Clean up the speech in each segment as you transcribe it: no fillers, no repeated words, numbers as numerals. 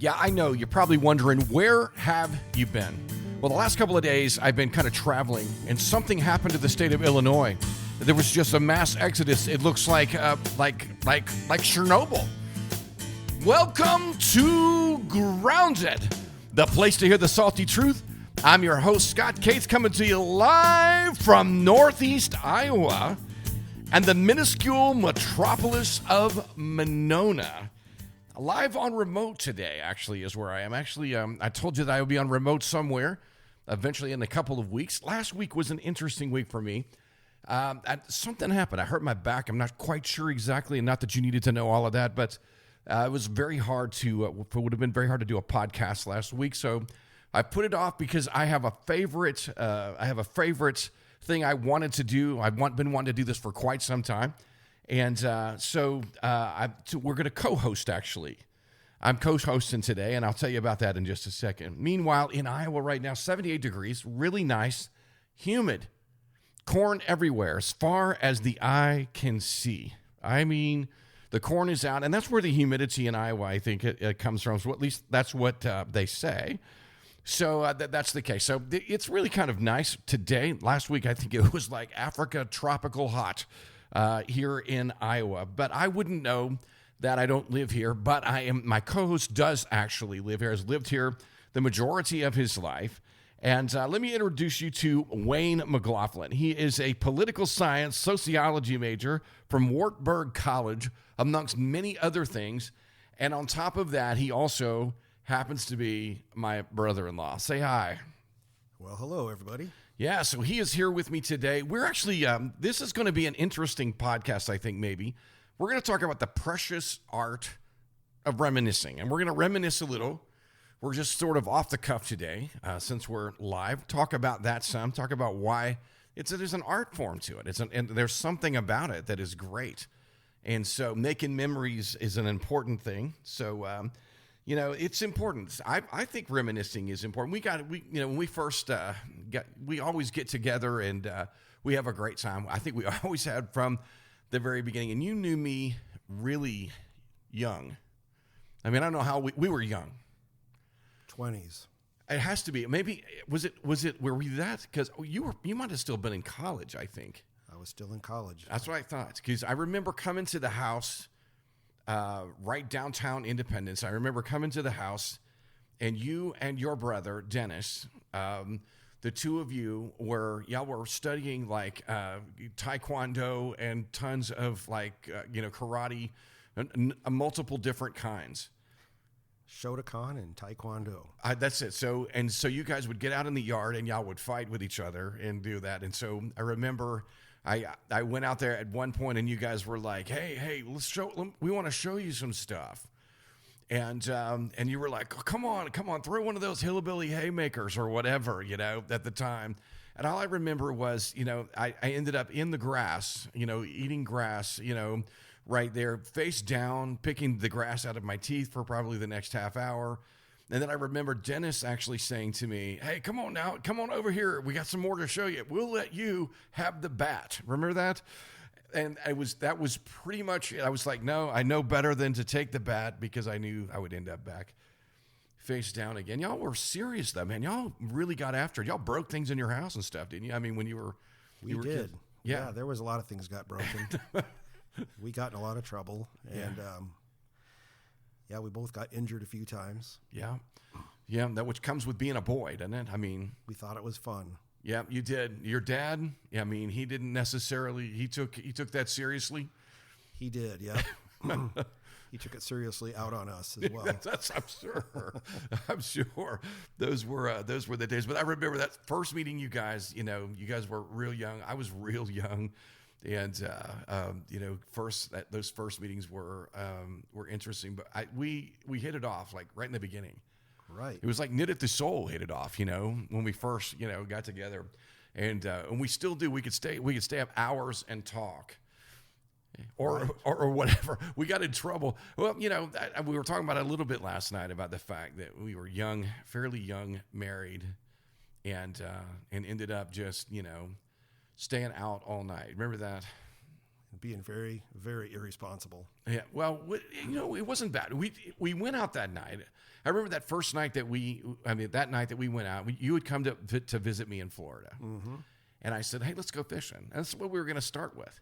Yeah, I know. You're probably wondering, where have you been? Well, the last couple of days, I've been kind of traveling, and something happened to the state of Illinois. There was just a mass exodus. It looks like Chernobyl. Welcome to Grounded, the place to hear the salty truth. I'm your host, Scott Cates, coming to you live from Northeast Iowa and the minuscule metropolis of Monona. Live on remote today, actually, is where I am. Actually, I told you that I would be on remote somewhere, eventually in a couple of weeks. Last week was an interesting week for me. Something happened. I hurt my back. I'm not quite sure exactly, and not that you needed to know all of that, but it was very hard to, it would have been very hard to do a podcast last week, so I put it off because I have a favorite thing I wanted to do. I've been wanting to do this for quite some time. And so we're going to co-host, actually. I'm co-hosting today, and I'll tell you about that in just a second. Meanwhile, in Iowa right now, 78 degrees, really nice, humid, corn everywhere as far as the eye can see. I mean, the corn is out, and that's where the humidity in Iowa, I think, it comes from. So at least that's what they say. So that's the case. So it's really kind of nice today. Last week, I think it was like Africa tropical hot. Here in Iowa, but I wouldn't know that. I don't live here, but my co-host does actually live here, has lived here the majority of his life. And let me introduce you to Wayne McLaughlin. He is a political science sociology major from Wartburg College, amongst many other things. And on top of that, he also happens to be my brother-in-law. Say hi. Well, hello, everybody. Yeah, so he is here with me today. We're actually, this is going to be an interesting podcast, I think, maybe. We're going to talk about the precious art of reminiscing, and we're going to reminisce a little. We're just sort of off the cuff today, since we're live. Talk about that some, talk about why there's an art form to it. And there's something about it that is great. And so making memories is an important thing. So, it's important. I think reminiscing is important. When we first we always get together and we have a great time. I think we always had from the very beginning. And you knew me really young. I mean, I don't know how we were young. 20s. It has to be. Maybe were we that? Because you might have still been in college, I think. I was still in college. That's what I thought. Because I remember coming to the house. Right downtown Independence. I remember coming to the house, and you and your brother Dennis, the two of you were studying like taekwondo and tons of karate, multiple different kinds. Shotokan and taekwondo. That's it. So you guys would get out in the yard and y'all would fight with each other and do that. And so I remember. I went out there at one point and you guys were like, hey, we want to show you some stuff. And you were like, oh, come on, throw one of those hillbilly haymakers or whatever, at the time. And all I remember was, I ended up in the grass, eating grass, right there, face down, picking the grass out of my teeth for probably the next half hour. And then I remember Dennis actually saying to me, hey, come on over here. We got some more to show you. We'll let you have the bat. Remember that? And that was pretty much it. I was like, no, I know better than to take the bat because I knew I would end up back face down again. Y'all were serious though, man. Y'all really got after it. Y'all broke things in your house and stuff, didn't you? I mean, when you were We did. Kids. Yeah, there was a lot of things got broken. We got in a lot of trouble. And yeah, we both got injured a few times. Yeah, that which comes with being a boy, doesn't it? I mean, we thought it was fun. Yeah, you did. Your dad, I mean, he didn't necessarily. He took that seriously. He did. Yeah. He took it seriously out on us as well. I'm sure. Those were the days. But I remember that first meeting you guys. You guys were real young. I was real young. And those first meetings were interesting, but we hit it off like right in the beginning. Right. It was like knit at the soul hit it off, when we first got together, and we still do. We could stay up hours and talk, or whatever. We got in trouble. Well, we were talking about it a little bit last night about the fact that we were young, fairly young, married, and ended up just staying out all night. Remember that? being very, very irresponsible. Yeah. Well, it wasn't bad. We went out that night. I remember that first night that that night that we went out, you had come to visit me in Florida. Mm-hmm. And I said, hey, let's go fishing. And that's what we were going to start with.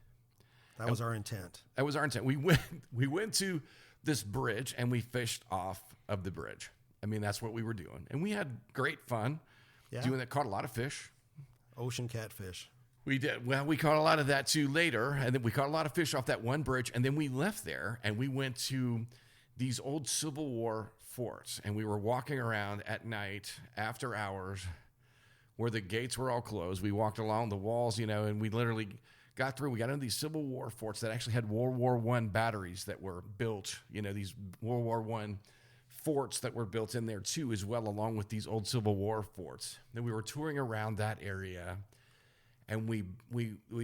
That was our intent. That was our intent. We went to this bridge and we fished off of the bridge. I mean, that's what we were doing. And we had great fun doing that. Caught a lot of fish. Ocean catfish. We did. Well, we caught a lot of that too later. And then we caught a lot of fish off that one bridge. And then we left there and we went to these old Civil War forts. And we were walking around at night after hours where the gates were all closed. We walked along the walls, and we literally got through. We got into these Civil War forts that actually had World War I batteries that were built, these World War I forts that were built in there too, as well, along with these old Civil War forts. Then we were touring around that area, and we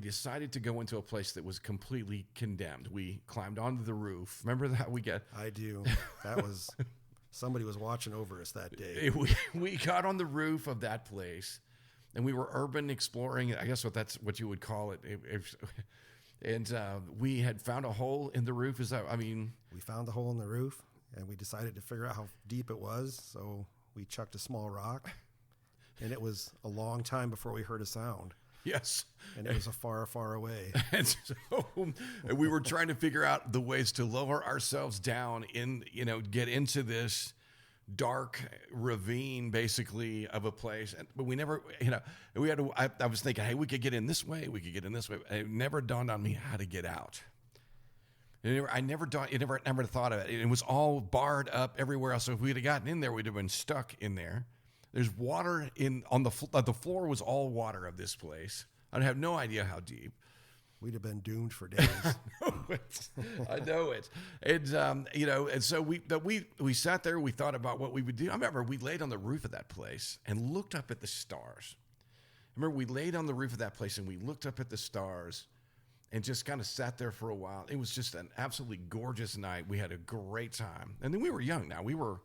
decided to go into a place that was completely condemned. We climbed onto the roof. Remember that? I do. That was... Somebody was watching over us that day. We got on the roof of that place, and we were urban exploring. I guess that's what you would call it. And we had found a hole in the roof. We found the hole in the roof, and we decided to figure out how deep it was. So we chucked a small rock, and it was a long time before we heard a sound. Yes. And it was a far, far away. And so we were trying to figure out the ways to lower ourselves down get into this dark ravine basically of a place. But we never, we had to, I was thinking, hey, we could get in this way. We could get in this way. It never dawned on me how to get out. I never thought of it. It was all barred up everywhere else. So if we'd have gotten in there, we'd have been stuck in there. There's water on the floor was all water of this place. I have no idea how deep. We'd have been doomed for days. I know it. And and so we sat there. We thought about what we would do. I remember we laid on the roof of that place and looked up at the stars. I remember we laid on the roof of that place and we looked up at the stars and just kind of sat there for a while. It was just an absolutely gorgeous night. We had a great time. And then we were young. Now we were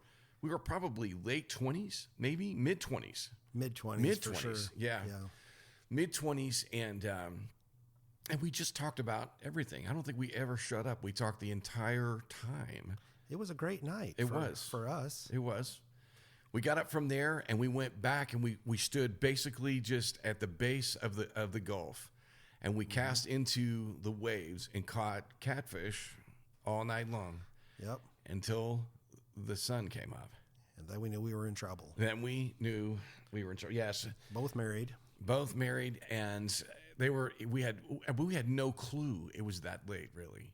probably late 20s, maybe mid 20s. Mid 20s, for sure. Yeah. Mid 20s, and we just talked about everything. I don't think we ever shut up. We talked the entire time. It was a great night. It was for us. It was. We got up from there and we went back and we stood basically just at the base of the Gulf, and we cast into the waves and caught catfish all night long. Yep. Until the sun came up. And then we knew we were in trouble. Then we knew we were in trouble. Yes. Both married, and we had no clue it was that late, really.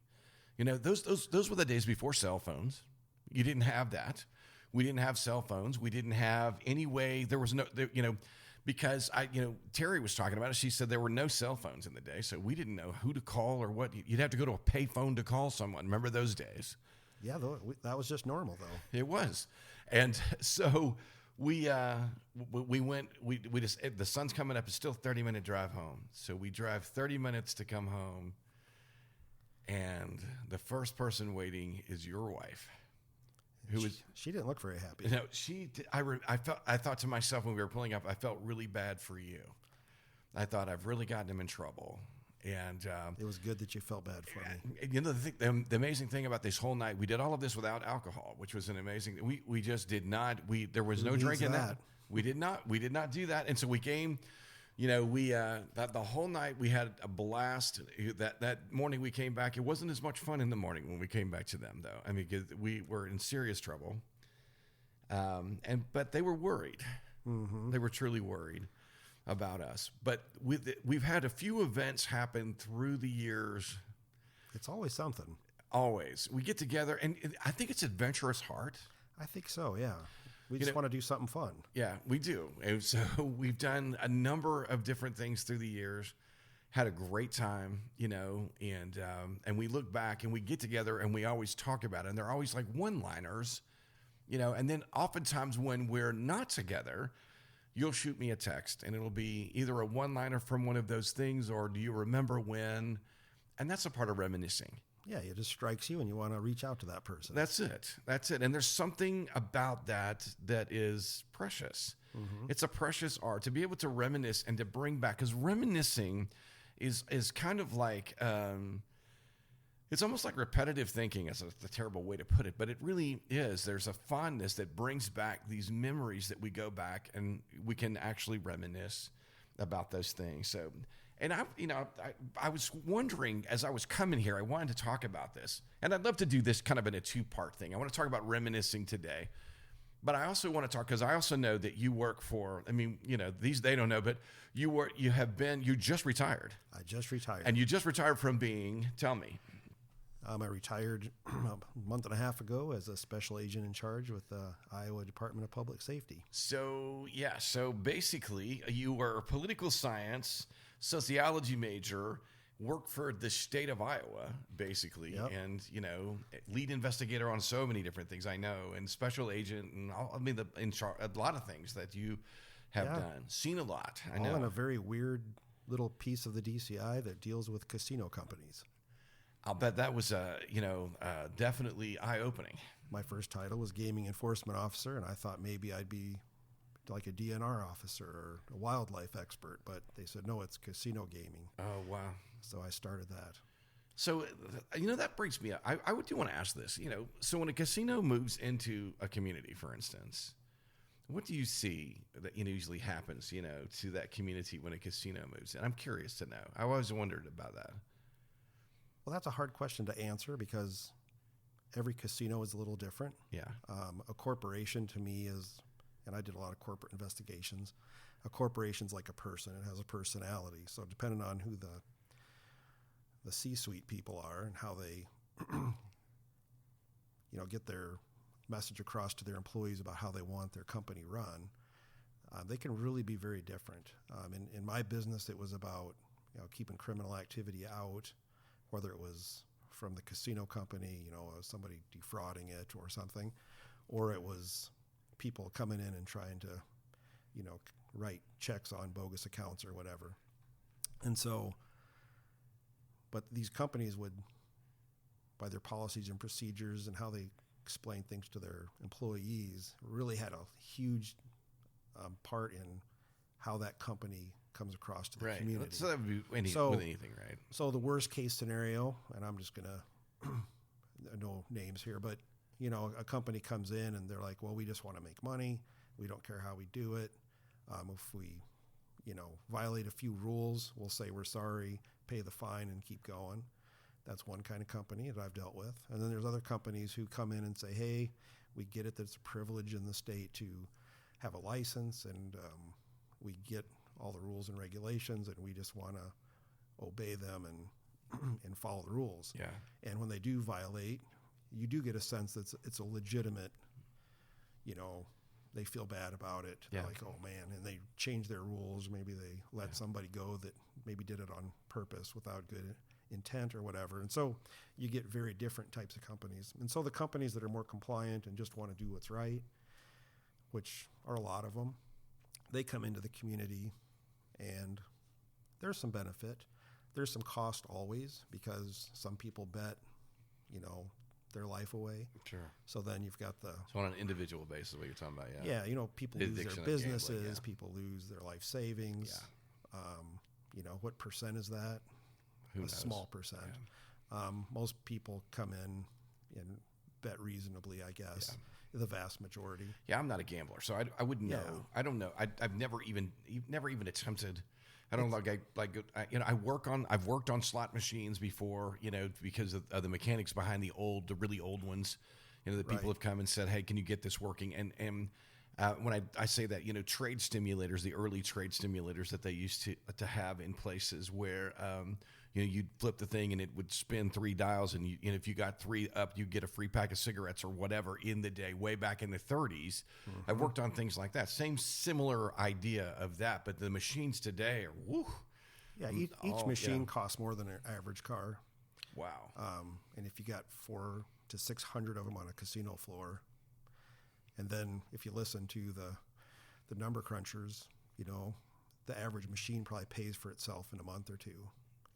Those were the days before cell phones. You didn't have that. We didn't have cell phones. We didn't have any way. There was no, because Terry was talking about it. She said there were no cell phones in the day, so we didn't know who to call or what. You'd have to go to a pay phone to call someone. Remember those days? Yeah, that was just normal, though. It was. And so we went, the sun's coming up. It's still a 30-minute drive home. So we drive 30 minutes to come home. And the first person waiting is your wife. She didn't look very happy. I thought to myself when we were pulling up, I felt really bad for you. I thought I've really gotten him in trouble. And it was good that you felt bad for me. The amazing thing about this whole night, we did all of this without alcohol, which was an amazing. We just did not. There was no drink in that. We did not do that. And so we came. The whole night we had a blast. That morning we came back. It wasn't as much fun in the morning when we came back to them, though. I mean, 'cause we were in serious trouble. But they were worried. Mm-hmm. They were truly worried about us. But we've had a few events happen through the years. It's always something. Always. We get together, and I think it's adventurous heart. I think so, yeah. We just want to do something fun. Yeah, we do. And so we've done a number of different things through the years, had a great time, and we look back and we get together and we always talk about it. And they're always like one-liners, and then oftentimes when we're not together, you'll shoot me a text and it'll be either a one-liner from one of those things or do you remember when? And that's a part of reminiscing. Yeah, it just strikes you and you want to reach out to that person. That's it. And there's something about that is precious. Mm-hmm. It's a precious art to be able to reminisce and to bring back, because reminiscing is kind of like It's almost like repetitive thinking is a terrible way to put it, but it really is. There's a fondness that brings back these memories that we go back and we can actually reminisce about those things. So, and I was wondering as I was coming here, I wanted to talk about this, and I'd love to do this kind of in a two-part thing. I want to talk about reminiscing today, but I also want to talk because I also know that you work for. I mean, they don't know, but you just retired. I just retired, and you just retired from being. Tell me. I retired a month and a half ago as a special agent in charge with the Iowa Department of Public Safety. So basically you were a political science, sociology major, worked for the state of Iowa, basically, yep. And, lead investigator on so many different things I know, and special agent, and in charge, a lot of things that you have done, seen a lot. I know. All in a very weird little piece of the DCI that deals with casino companies. I'll bet that was, definitely eye-opening. My first title was Gaming Enforcement Officer, and I thought maybe I'd be like a DNR officer or a wildlife expert, but they said, no, it's casino gaming. Oh, wow. So I started that. So, that brings me up. I do want to ask this, so when a casino moves into a community, for instance, what do you see that usually happens, to that community when a casino moves in? I'm curious to know. I always wondered about that. Well, that's a hard question to answer because every casino is a little different. Yeah. A corporation to me is, and I did a lot of corporate investigations, a corporation's like a person. It has a personality. So depending on who the C-suite people are and how they, get their message across to their employees about how they want their company run, they can really be very different. In my business, it was about keeping criminal activity out, whether it was from the casino company, somebody defrauding it or something, or it was people coming in and trying to, write checks on bogus accounts or whatever. And so, but these companies would, by their policies and procedures and how they explain things to their employees, really had a huge part in how that company comes across to the community. So that would be with anything, right? So the worst case scenario, and I'm just going to no names here, but a company comes in and they're like, well, we just want to make money. We don't care how we do it. If we, violate a few rules, we'll say we're sorry, pay the fine, and keep going. That's one kind of company that I've dealt with. And then there's other companies who come in and say, hey, we get it that it's a privilege in the state to have a license, and we get all the rules and regulations, and we just want to obey them and follow the rules. Yeah. And when they do violate, you do get a sense that it's a legitimate, they feel bad about it. Yeah. They're like, oh man, and they change their rules. Maybe they let somebody go that maybe did it on purpose without good intent or whatever. And so you get very different types of companies. And so the companies that are more compliant and just want to do what's right, which are a lot of them, they come into the community, and there's some benefit. There's some cost always because some people bet, their life away. Sure. So then you've got So on an individual basis, what you're talking about, yeah. Yeah, people The lose their addiction of businesses, gambling, yeah. people lose their life savings. Yeah. What percent is that? Who a knows? Small percent. Yeah. Most people come in and bet reasonably, I guess. Yeah. The vast majority. Yeah, I'm not a gambler, so I wouldn't know. Yeah. I don't know. I've never even attempted. I don't I've worked on slot machines before, because of the mechanics behind the really old ones. The people have come and said, hey, can you get this working? And when I say that, trade stimulators, the early trade stimulators that they used to have in places where, you'd flip the thing and it would spin 3 dials, and if you got 3 up, you'd get a free pack of cigarettes or whatever in the day, way back in the 30s. Mm-hmm. I've worked on things like that. Similar idea of that, but the machines today are, woo. Yeah, each machine costs more than an average car. Wow. And if you got 400 to 600 of them on a casino floor, and then if you listen to the number crunchers, the average machine probably pays for itself in a month or two.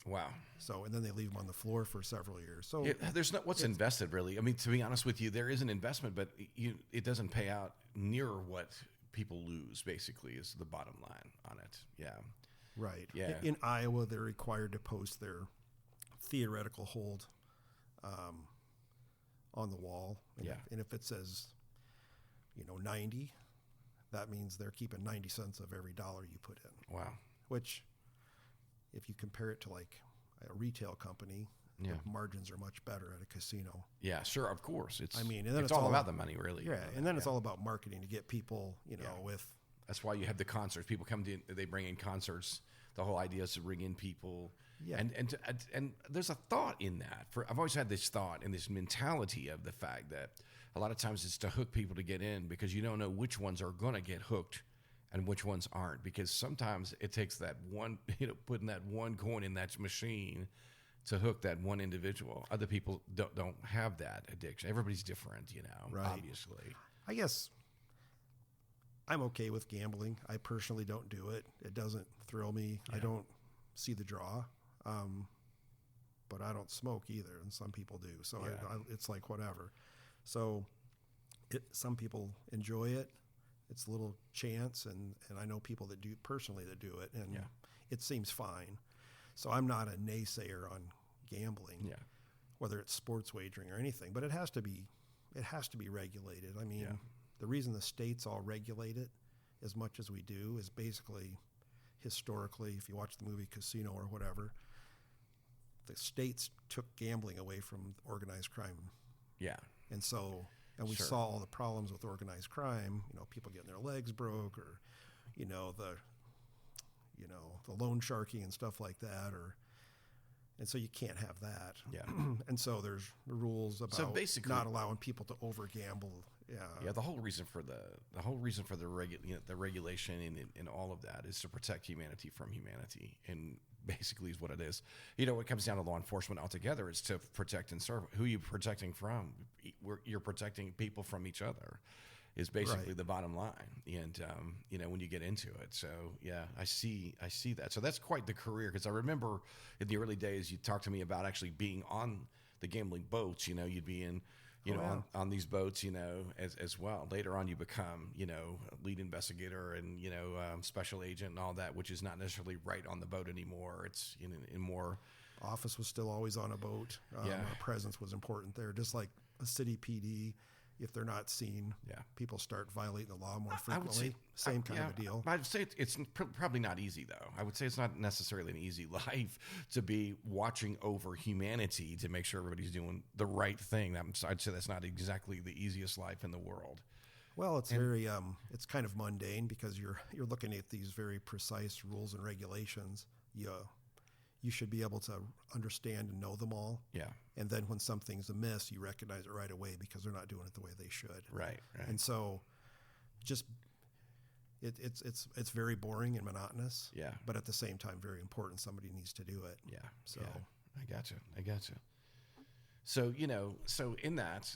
Wow. So, and then they leave them on the floor for several years. So there's not what's invested really. I mean, to be honest with you, there is an investment, but it doesn't pay out near what people lose. Basically, is the bottom line on it. Yeah. Right. Yeah. In Iowa, they're required to post their theoretical hold on the wall. And, Yeah. and if it says, 90, that means they're keeping 90 cents of every dollar you put in. Wow. Which, if you compare it to like a retail company, Yeah. the margins are much better at a casino. Yeah, sure, of course. And then it's all about the money, really. Yeah, and then it's all about marketing to get people, with. That's why you have the concerts. People come to, they bring in concerts. The whole idea is to bring in people. Yeah. And there's a thought in that. I've always had this thought and this mentality of the fact that a lot of times it's to hook people to get in, because you don't know which ones are going to get hooked and which ones aren't. Because sometimes it takes that one, putting that one coin in that machine to hook that one individual. Other people don't have that addiction. Everybody's different, Right. obviously. I guess I'm okay with gambling. I personally don't do it. It doesn't thrill me. Yeah. I don't see the draw. But I don't smoke either, and some people do. So Yeah. it's like whatever. So some people enjoy it. It's a little chance, and I know people that do it, and Yeah. it seems fine. So I'm not a naysayer on gambling, Yeah. whether it's sports wagering or anything. But it has to be regulated. I mean, Yeah. the reason the states all regulate it as much as we do is basically historically, if you watch the movie Casino or whatever, the states took gambling away from organized crime. Yeah. And we Sure. saw all the problems with organized crime, people getting their legs broke, or, the loan sharking and stuff like that, and so you can't have that. Yeah. And so there's rules about basically, not allowing people to over gamble. Yeah. Yeah, the whole reason for the regulation and all of that is to protect humanity from humanity, and basically is what it is. It comes down to law enforcement altogether. It's to protect and serve. Who are you protecting from? You're protecting people from each other, is basically Right. the bottom line. And when you get into it, so yeah, I see that. So that's quite the career, because I remember in the early days you talked to me about actually being on the gambling boats. You'd be in. On these boats, as well. Later on, you become, lead investigator and, special agent and all that, which is not necessarily right on the boat anymore. It's in more. Office was still always on a boat. Yeah. Our presence was important there, just like a city PD. If they're not seen, Yeah. people start violating the law more I would frequently. say, Same kind of a deal. I'd say it's probably not easy, though. I would say it's not necessarily an easy life to be watching over humanity to make sure everybody's doing the right thing. I'd say that's not exactly the easiest life in the world. Well, it's it's kind of mundane, because you're looking at these very precise rules and regulations. You should be able to understand and know them all. Yeah. And then when something's amiss, you recognize it right away, because they're not doing it the way they should. Right. And so, just it's very boring and monotonous. Yeah. But at the same time, very important. Somebody needs to do it. Yeah. So yeah. I gotcha. So, so in that,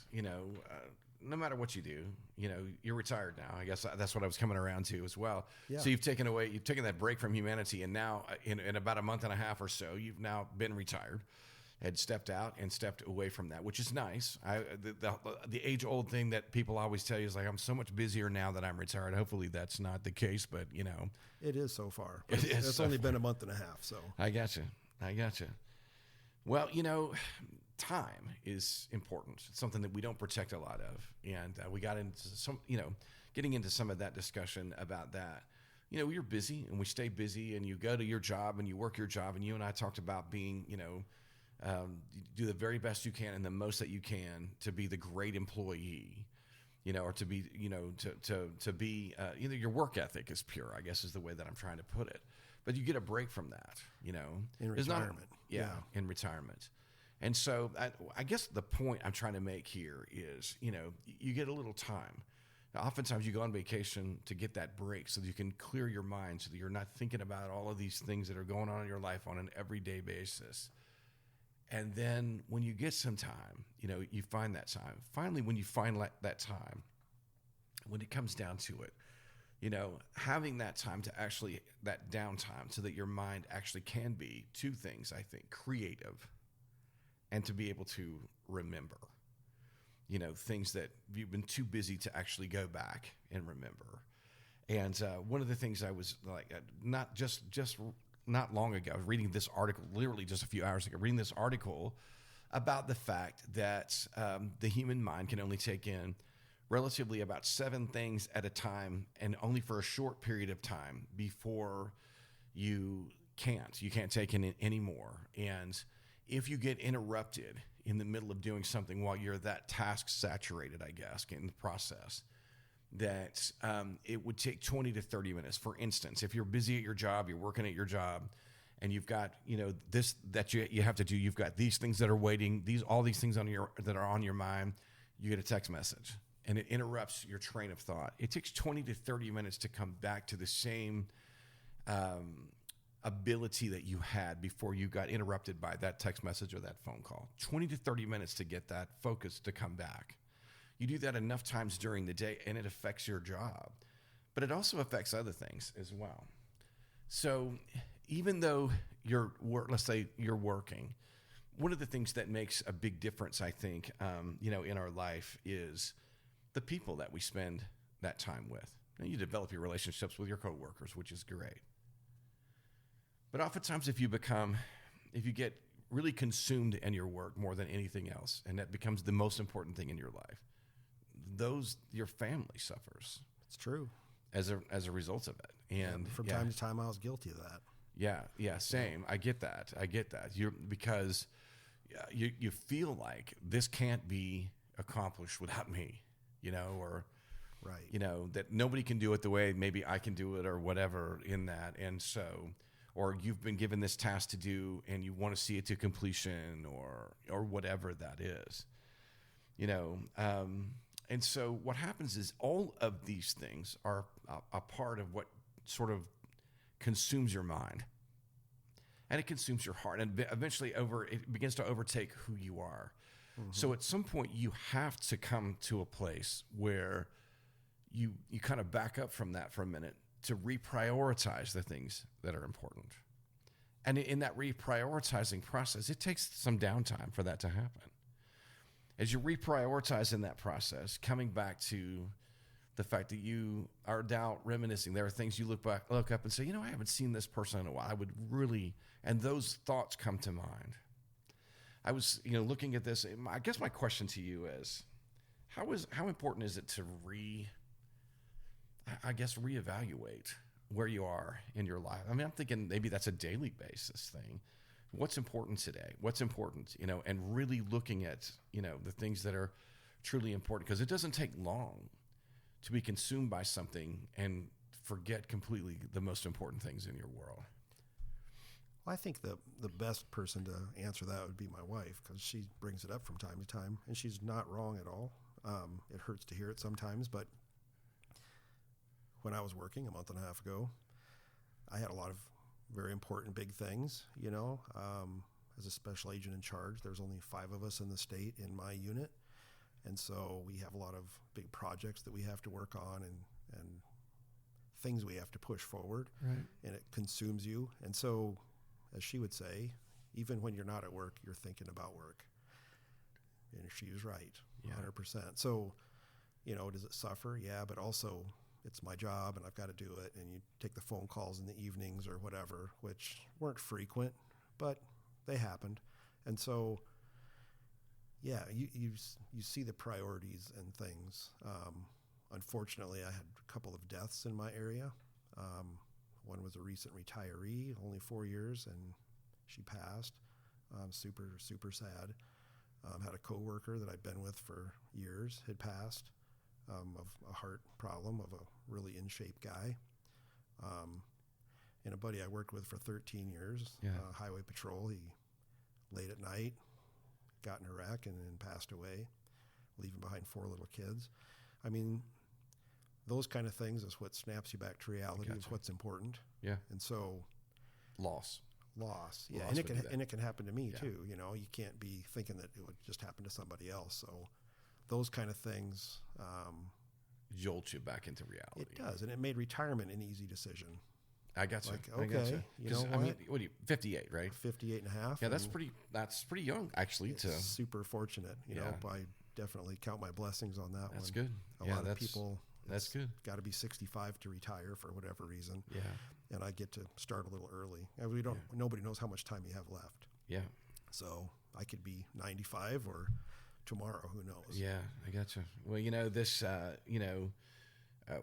no matter what you do, you're retired now. I guess that's what I was coming around to as well. Yeah. So you've taken that break from humanity, and now in about a month and a half or so, you've now been retired, had stepped out and stepped away from that, which is nice. The age-old thing that people always tell you is like, I'm so much busier now that I'm retired. Hopefully that's not the case, but it is so far. It is It's so only been a month and a half. So I gotcha. Well, time is important. It's something that we don't protect a lot of. And we got into getting into some of that discussion about that. You're busy, and we stay busy, and you go to your job and you work your job. And you and I talked about being, do the very best you can and the most that you can to be the great employee, or to be, to be, your work ethic is pure, I guess is the way that I'm trying to put it. But you get a break from that, in retirement. In retirement. And so I guess the point I'm trying to make here is, you get a little time. Now, oftentimes you go on vacation to get that break so that you can clear your mind, so that you're not thinking about all of these things that are going on in your life on an everyday basis. And then when you get some time, you find that time. Finally, when you find that time, when it comes down to it, having that time to actually, that downtime, so that your mind actually can be two things, I think: creative, and to be able to remember, things that you've been too busy to actually go back and remember. And one of the things I was like, not long ago, reading this article, literally just a few hours ago, reading this article about the fact that the human mind can only take in relatively about 7 things at a time, and only for a short period of time before you can't take in any more. And if you get interrupted in the middle of doing something while you're that task saturated, I guess, in the process, that it would take 20 to 30 minutes. For instance, if you're busy at your job, you're working at your job, and you've got, this that you have to do, you've got these things that are waiting, all these things that are on your mind, you get a text message and it interrupts your train of thought. It takes 20 to 30 minutes to come back to the same ability that you had before you got interrupted by that text message or that phone call. 20 to 30 minutes to get that focus to come back. You do that enough times during the day and it affects your job, but it also affects other things as well. So even though let's say you're working, one of the things that makes a big difference, I think, in our life is the people that we spend that time with. Now, you develop your relationships with your coworkers, which is great. But oftentimes if you get really consumed in your work more than anything else, and that becomes the most important thing in your life, your family suffers. It's true. As a result of it. And from time to time I was guilty of that. Yeah, same. I get that. Because you feel like this can't be accomplished without me, or right. That nobody can do it the way maybe I can do it or whatever in that. And so, or you've been given this task to do and you want to see it to completion or whatever that is, and so what happens is all of these things are a part of what sort of consumes your mind, and it consumes your heart, and eventually it begins to overtake who you are. Mm-hmm. So at some point you have to come to a place where you kind of back up from that for a minute to reprioritize the things that are important. And in that reprioritizing process, it takes some downtime for that to happen. As you reprioritize in that process, coming back to the fact that you are now reminiscing, there are things you look up and say, I haven't seen this person in a while. I would really, and those thoughts come to mind. I was, looking at this. I guess my question to you is, how important is it to reevaluate where you are in your life? I mean, I'm thinking maybe that's a daily basis thing. What's important today? What's important, and really looking at, the things that are truly important, because it doesn't take long to be consumed by something and forget completely the most important things in your world. Well, I think the best person to answer that would be my wife, because she brings it up from time to time, and she's not wrong at all. It hurts to hear it sometimes, but when I was working a month and a half ago, I had a lot of very important big things, as a special agent in charge. There's only 5 of us in the state in my unit. And so we have a lot of big projects that we have to work on and things we have to push forward. Right. And it consumes you. And so, as she would say, even when you're not at work, you're thinking about work. And she was right, 100%. So, does it suffer? Yeah, but also it's my job and I've got to do it. And you take the phone calls in the evenings or whatever, which weren't frequent, but they happened. And so, yeah, you see the priorities and things. Unfortunately, I had a couple of deaths in my area. One was a recent retiree, only 4 years, and she passed. Super, super sad. Had a coworker that I'd been with for years, had passed of a heart problem, of a really in-shape guy. And a buddy I worked with for 13 years, highway patrol. He late at night, got in a wreck and then passed away, leaving behind 4 little kids. I mean, those kind of things is what snaps you back to reality of what's important. Yeah. And so loss. Yeah. Loss And it can happen to me too. You can't be thinking that it would just happen to somebody else. So those kind of things, jolt you back into reality. It does. And it made retirement an easy decision. I got you. Like, okay, you know what? I mean, what are you, 58, right? 58 and a half. Yeah, that's pretty young, actually. Super fortunate. I definitely count my blessings on that one. That's good. A lot of people, that's good. Got to be 65 to retire for whatever reason. Yeah. And I get to start a little early. And nobody knows how much time you have left. Yeah. So I could be 95 or tomorrow, who knows? Yeah, I gotcha. Well,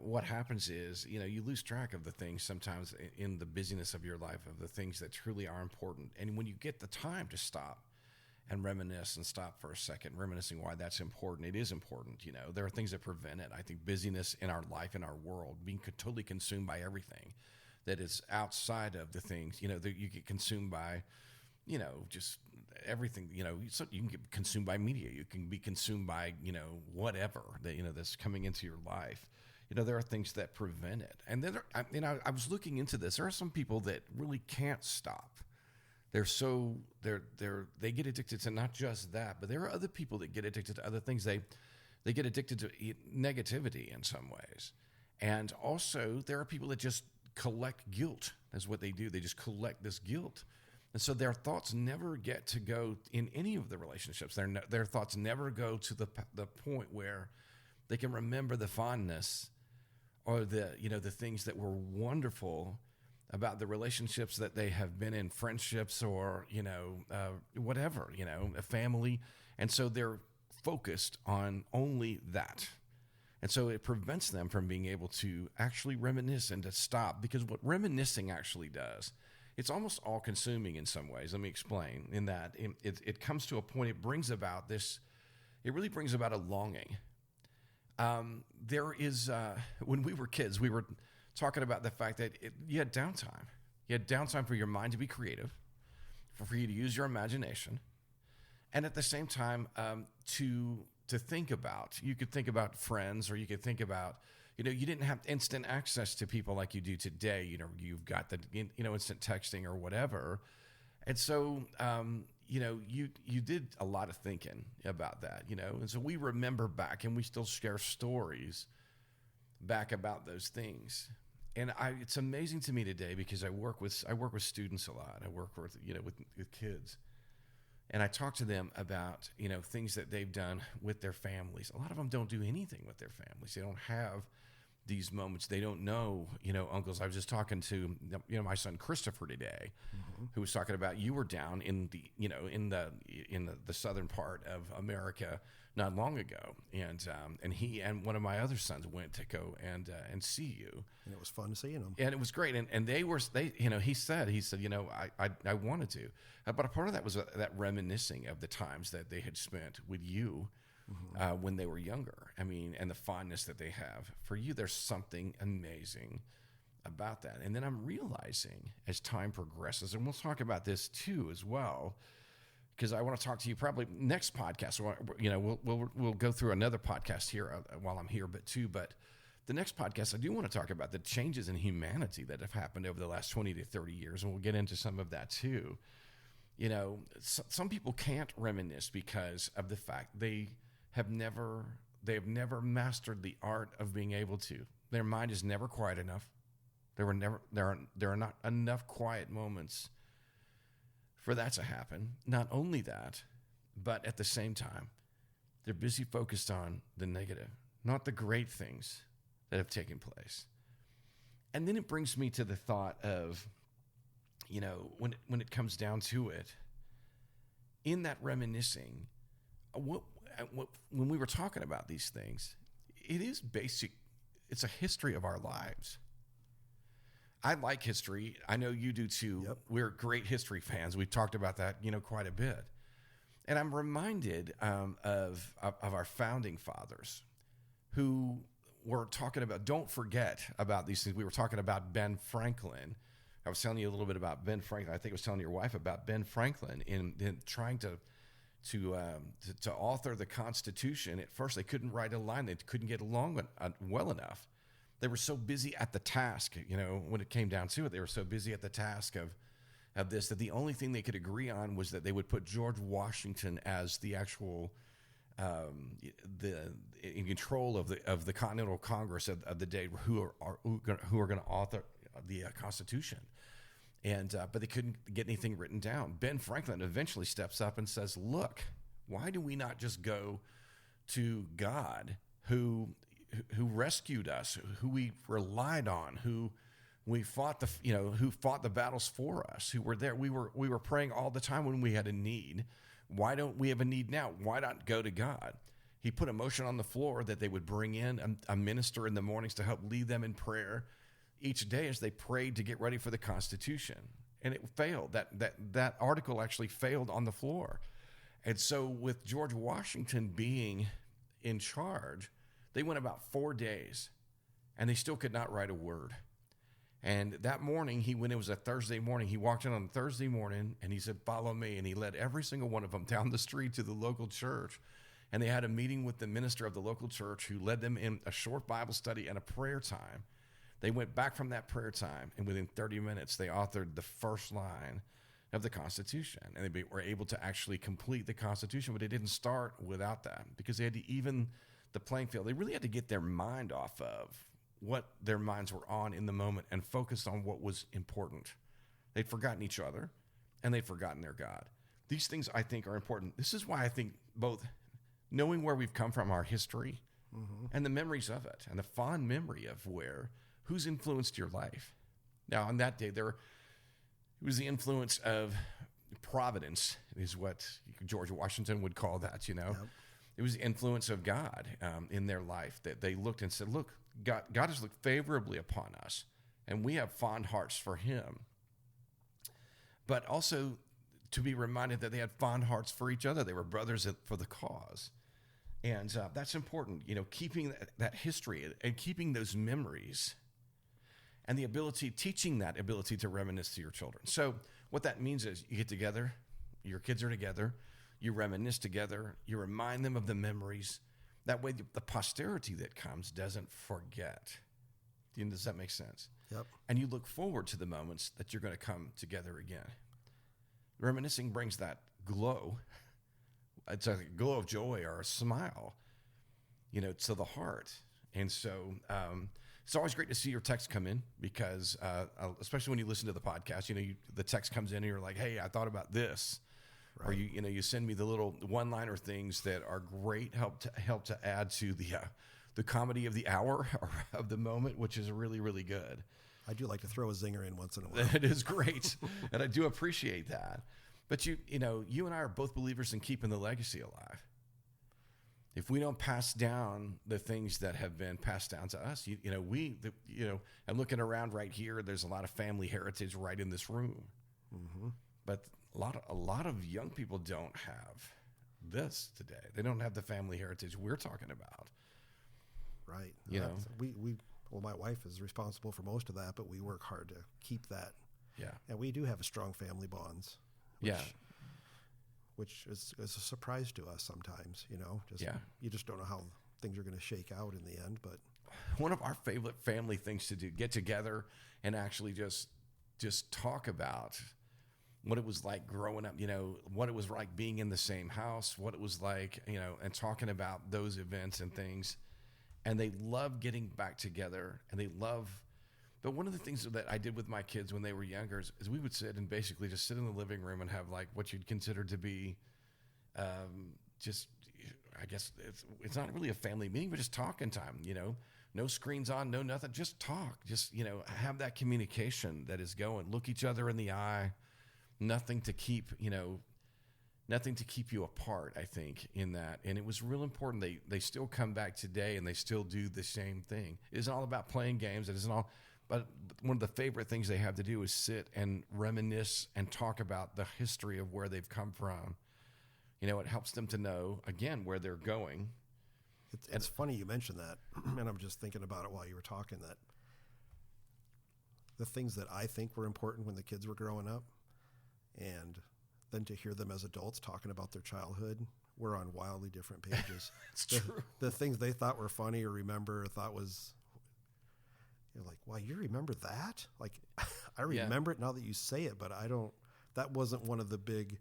what happens is, you lose track of the things sometimes in the busyness of your life, of the things that truly are important. And when you get the time to stop and reminisce and stop for a second, reminiscing why that's important, it is important. There are things that prevent it. I think busyness in our life, in our world, being totally consumed by everything that is outside of the things, that you get consumed by, just everything, so you can get consumed by media. You can be consumed by, whatever that, that's coming into your life. There are things that prevent it. And then, I was looking into this. There are some people that really can't stop. They get addicted to not just that, but there are other people that get addicted to other things. They get addicted to negativity in some ways. And also there are people that just collect guilt. That's what they do. They just collect this guilt. And so their thoughts never get to go in any of the relationships. Their thoughts never go to the point where they can remember the fondness or the things that were wonderful about the relationships that they have been in, friendships or, whatever, a family. And so they're focused on only that. And so it prevents them from being able to actually reminisce and to stop, because what reminiscing actually does, it's almost all consuming in some ways. Let me explain. In that it comes to a point, it really brings about a longing. There is, when we were kids, we were talking about the fact that you had downtime. You had downtime for your mind to be creative, for you to use your imagination, and at the same time to think about. You could think about friends, or you could think about, you didn't have instant access to people like you do today. You've got the instant texting or whatever, and so you did a lot of thinking about that, and so we remember back, and we still share stories back about those things. And it's amazing to me today, because I work with students a lot. I work with with kids, and I talk to them about things that they've done with their families. A lot of them don't do anything with their families. They don't have these moments. They don't know, uncles. I was just talking to my son Christopher today, who was talking about, you were down in the in the southern part of America not long ago, and he and one of my other sons went to go and see you, and it was fun seeing them, and it was great. And he said I wanted to, but a part of that was that reminiscing of the times that they had spent with you. When they were younger. I mean, and the fondness that they have for you. There's something amazing about that. And then I'm realizing as time progresses, and we'll talk about this too as well, because I want to talk to you probably next podcast. We'll go through another podcast here while I'm here, but the next podcast, I do want to talk about the changes in humanity that have happened over the last 20 to 30 years, and we'll get into some of that too. Some people can't reminisce because of the fact they have never mastered the art of being able to. Their mind is never quiet enough. There are not enough quiet moments for that to happen. Not only that, but at the same time, they're busy focused on the negative, not the great things that have taken place. And then it brings me to the thought of, when it comes down to it, in that reminiscing, when we were talking about these things, it is basic. It's a history of our lives. I like history. I know you do too. Yep. We're great history fans. We've talked about that, quite a bit. And I'm reminded of our founding fathers who were talking about, don't forget about these things. We were talking about Ben Franklin. I was telling you a little bit about Ben Franklin. I think I was telling your wife about Ben Franklin in trying to author the Constitution. At first, they couldn't write a line. They couldn't get along well enough. They were so busy at the task, when it came down to it, they were so busy at the task of this, that the only thing they could agree on was that they would put George Washington as the actual in control of the Continental Congress of the day, who are going to author the Constitution. But they couldn't get anything written down. Ben Franklin eventually steps up and says, look, why do we not just go to God, who rescued us, who we relied on, who We fought who fought the battles for us, who were there. We were praying all the time when we had a need. Why don't we have a need now? Why not go to God? He put a motion on the floor that they would bring in a minister in the mornings to help lead them in prayer each day as they prayed to get ready for the Constitution. And it failed. That article actually failed on the floor. And so with George Washington being in charge, they went about 4 days and they still could not write a word. And that morning, it was a Thursday morning, he walked in on Thursday morning and he said, "Follow me." And he led every single one of them down the street to the local church. And they had a meeting with the minister of the local church who led them in a short Bible study and a prayer time. They went back from that prayer time, and within 30 minutes, they authored the first line of the Constitution. And they were able to actually complete the Constitution, but it didn't start without that because they had to even the playing field. They really had to get their mind off of what their minds were on in the moment and focused on what was important. They'd forgotten each other, and they'd forgotten their God. These things, I think, are important. This is why I think both knowing where we've come from, our history, and the memories of it, and the fond memory of who's influenced your life. Now, on that day, it was the influence of providence, is what George Washington would call that, Yep. It was the influence of God in their life that they looked and said, look, God has looked favorably upon us, and we have fond hearts for him. But also to be reminded that they had fond hearts for each other. They were brothers for the cause. And that's important, keeping that history and keeping those memories and teaching that ability to reminisce to your children. So what that means is you get together, your kids are together, you reminisce together, you remind them of the memories. That way the posterity that comes doesn't forget. Does that make sense? Yep. And you look forward to the moments that you're going to come together again. Reminiscing brings that glow. It's a glow of joy or a smile, to the heart. And so it's always great to see your text come in because, especially when you listen to the podcast, the text comes in and you're like, "Hey, I thought about this." Right. Or you send me the little one-liner things that are great, help to add to the comedy of the hour or of the moment, which is really, really good. I do like to throw a zinger in once in a while. It is great, and I do appreciate that. But you and I are both believers in keeping the legacy alive. If we don't pass down the things that have been passed down to us, I'm looking around right here. There's a lot of family heritage right in this room, but a lot of young people don't have this today. They don't have the family heritage we're talking about. Right. Well, my wife is responsible for most of that, but we work hard to keep that. Yeah. And we do have strong family bonds. Which is a surprise to us sometimes, You just don't know how things are going to shake out in the end. But one of our favorite family things to do, get together and actually just talk about what it was like growing up, what it was like being in the same house, what it was like, and talking about those events and things. And they love getting back together, but one of the things that I did with my kids when they were younger is we would sit and basically just sit in the living room and have like what you'd consider to be I guess it's not really a family meeting, but just talking time, no screens on, no nothing, just talk, just, have that communication that is going, look each other in the eye, nothing to keep you apart, I think, in that. And it was real important. They still come back today and they still do the same thing. It isn't all about playing games. It isn't all, but one of the favorite things they have to do is sit and reminisce and talk about the history of where they've come from. It helps them to know, again, where they're going. It's funny you mentioned that, and I'm just thinking about it while you were talking, that the things that I think were important when the kids were growing up, and then to hear them as adults talking about their childhood, we're on wildly different pages. It's true. The things they thought were funny or thought was, you're like, wow, you remember that? Like, I remember it now that you say it, but that wasn't one of the big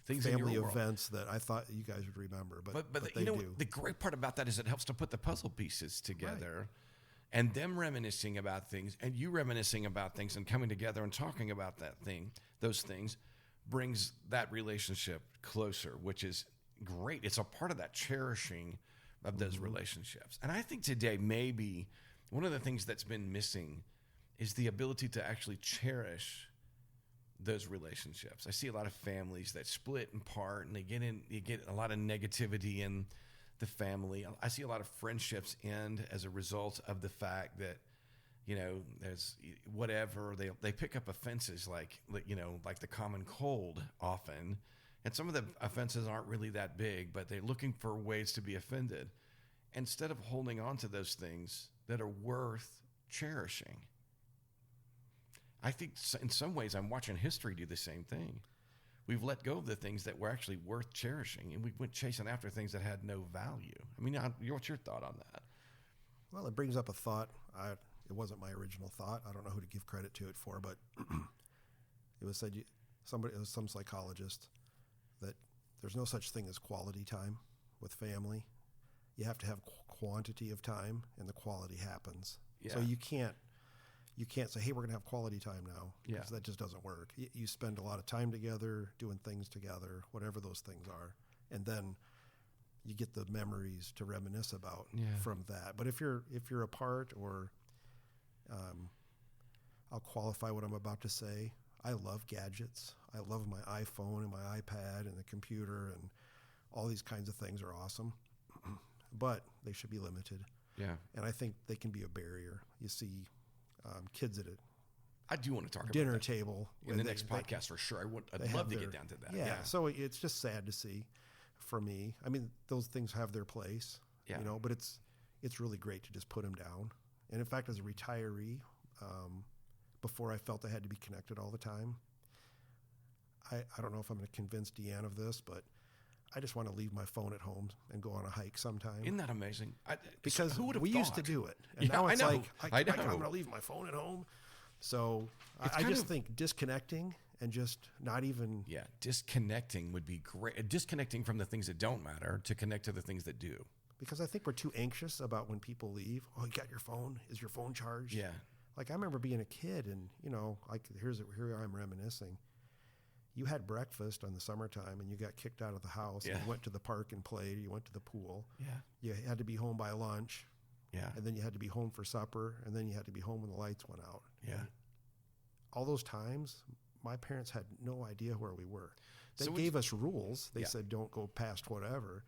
things family events that I thought you guys would remember. But they do. The great part about that is it helps to put the puzzle pieces together. Right. And them reminiscing about things, and you reminiscing about things, and coming together and talking about those things, brings that relationship closer, which is great. It's a part of that cherishing of those relationships. And I think today maybe one of the things that's been missing is the ability to actually cherish those relationships. I see a lot of families that split and part, and you get a lot of negativity in the family. I see a lot of friendships end as a result of the fact that, there's whatever they pick up offenses like the common cold often, and some of the offenses aren't really that big, but they're looking for ways to be offended instead of holding on to those things that are worth cherishing. I think in some ways I'm watching history do the same thing. We've let go of the things that were actually worth cherishing, and we went chasing after things that had no value. I mean, what's your thought on that? Well, it brings up a thought. It wasn't my original thought. I don't know who to give credit to it for, but it was said, some psychologist, that there's no such thing as quality time with family. You have to have quantity of time, and the quality happens. Yeah. So you can't say, hey, we're going to have quality time now, because that just doesn't work. You spend a lot of time together, doing things together, whatever those things are, and then you get the memories to reminisce about from that. But if you're apart, or I'll qualify what I'm about to say, I love gadgets. I love my iPhone and my iPad and the computer, and all these kinds of things are awesome, but they should be limited. Yeah. And I think they can be a barrier. You see kids at I do want to talk dinner about table in the next podcast for sure. I'd love to get down to that. Yeah. So it's just sad to see for me. I mean, those things have their place, but it's really great to just put them down. And in fact, as a retiree, before I felt I had to be connected all the time, I don't know if I'm going to convince Deanne of this, but I just want to leave my phone at home and go on a hike sometime. Isn't that amazing? Because who would have we thought? used to do it. And now it's I'm going to leave my phone at home. So I just think disconnecting and just not even... Yeah, disconnecting would be great. Disconnecting from the things that don't matter to connect to the things that do. Because I think we're too anxious about when people leave. Oh, you got your phone? Is your phone charged? Yeah. Like I remember being a kid and, here I'm reminiscing. You had breakfast on the summertime and you got kicked out of the house and you went to the park and played. You went to the pool. Yeah. You had to be home by lunch. Yeah. And then you had to be home for supper, and then you had to be home when the lights went out. Yeah. And all those times, my parents had no idea where we were. They So gave us rules. They said, don't go past whatever.